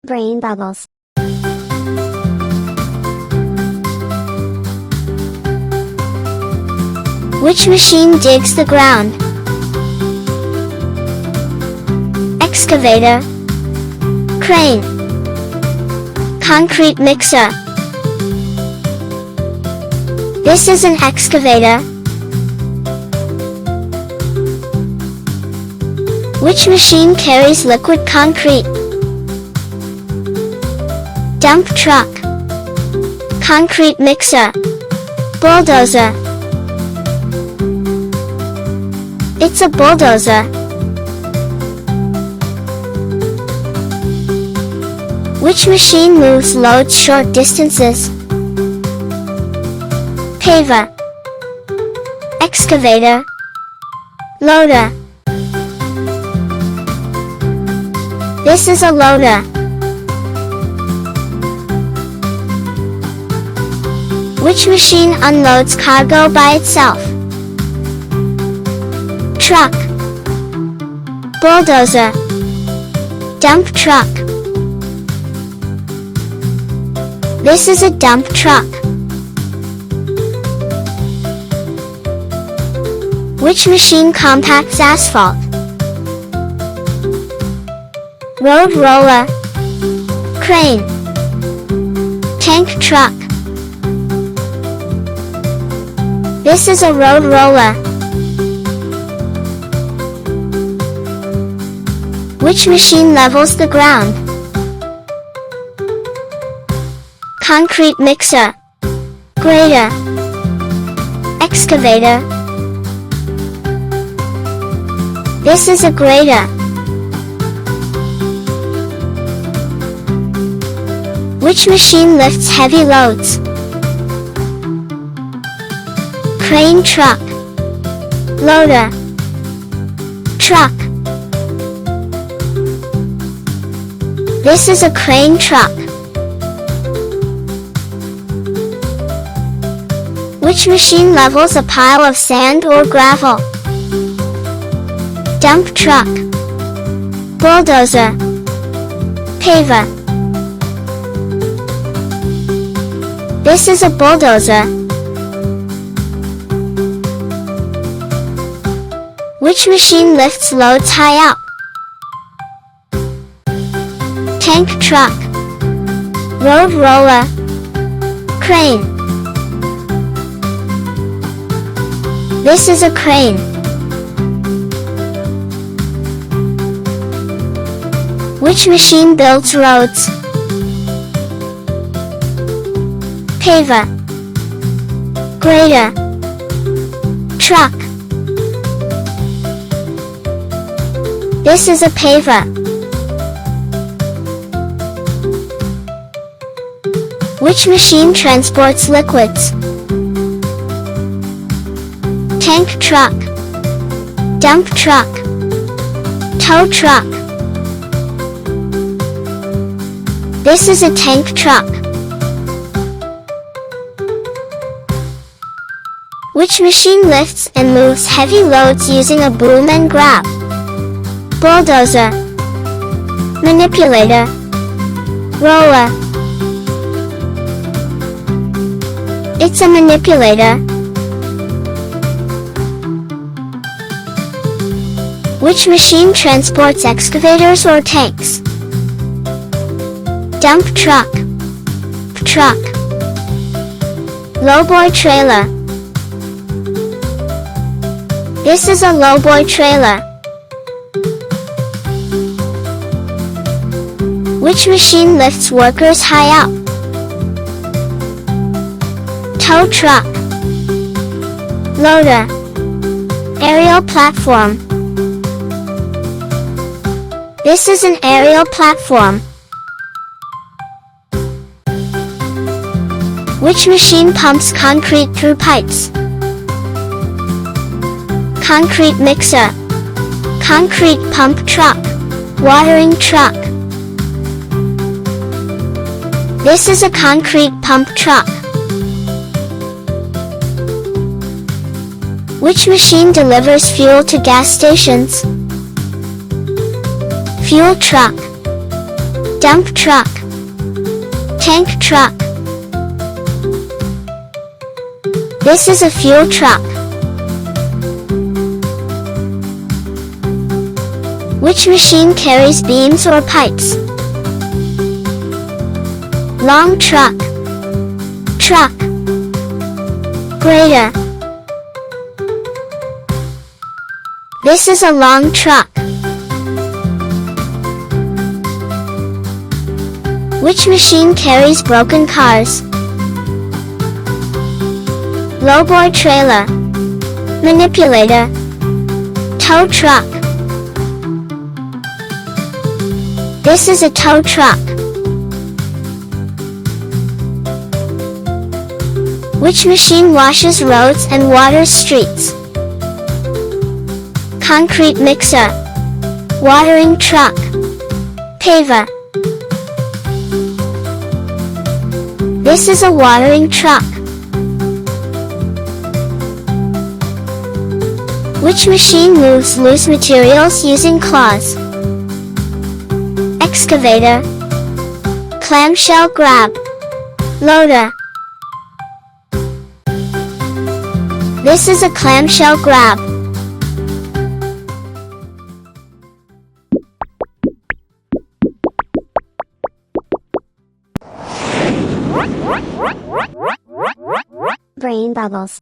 Brain bubbles. Which machine digs the ground? Excavator, crane, concrete mixer. This is an excavator. Which machine carries liquid concrete? Dump truck, concrete mixer, bulldozer. It's a bulldozer. Which machine moves loads short distances? Paver, excavator, loader. This is a loader. Which machine unloads cargo by itself? Truck, bulldozer, dump truck. This is a dump truck. Which machine compacts asphalt? Road roller, crane, tank truck. This is a road roller. Which machine levels the ground? Concrete mixer, grader, excavator. This is a grader. Which machine lifts heavy loads? Crane truck, loader, truck. This is a crane truck. Which machine levels a pile of sand or gravel? Dump truck, bulldozer, paver. This is a bulldozer. Which machine lifts loads high up? Tank truck, road roller, crane. This is a crane. Which machine builds roads? Paver, grader, truck. This is a paver. Which machine transports liquids? Tank truck, dump truck, tow truck. This is a tank truck. Which machine lifts and moves heavy loads using a boom and grab? Bulldozer, manipulator, roller. It's a manipulator. Which machine transports excavators or tanks? Dump truck, truck, lowboy trailer. This is a lowboy trailer. Which machine lifts workers high up? Tow truck, loader, aerial platform. This is an aerial platform. Which machine pumps concrete through pipes? Concrete mixer, concrete pump truck, watering truck. This is a concrete pump truck. Which machine delivers fuel to gas stations? fuel truck, dump truck, tank truck. This is a fuel truck. Which machine carries beams or pipes? Long truck, truck, grader. This is a long truck. Which machine carries broken cars? Lowboy trailer, manipulator, tow truck. This is a tow truck. Which machine washes roads and waters streets? Concrete mixer, watering truck, paver. This is a watering truck. Which machine moves loose materials using claws? Excavator, clamshell grab, loader. This is a clamshell grab. Brain bubbles.